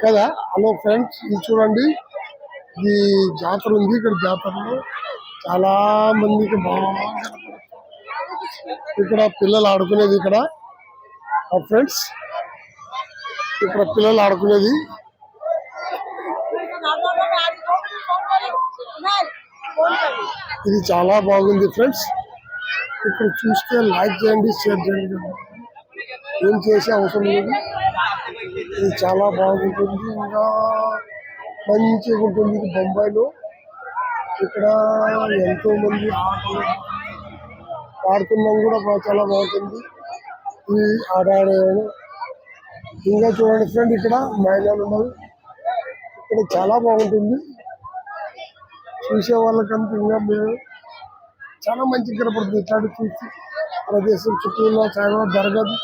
కదా. Hello friends, ఇది చూడండి, ఇది జాతర ఉంది. ఇక్కడ జాతరలో చాలా మందికి బాగా ఇక్కడ పిల్లలు ఆడుకునేది. ఇక్కడ ఫ్రెండ్స్, ఇక్కడ పిల్లలు ఆడుకునేది. ఇది చాలా బాగుంది ఫ్రెండ్స్. ఇక్కడ చూస్తే లైక్ చేయండి, షేర్ చేయండి. ఏం చేసే అవసరం లేదు. ఇది చాలా బాగుంటుంది, ఇంకా మంచిగా ఉంటుంది. బొంబాయిలో ఇక్కడ ఎంతో మంది ఆడుతున్నాం కూడా చాలా బాగుంటుంది. ఈ ఆట ఆడేవాడు. ఇంకా చూడండి ఫ్రెండ్, ఇక్కడ మహిళలు ఉన్నారు. ఇక్కడ చాలా బాగుంటుంది. చూసే వాళ్ళకంటే ఇంకా మేము చాలా మంచిగా కనపడుతుంది. ఇట్లాంటి చూసి ప్రదేశం చుట్టూలో చాలా జరగదు.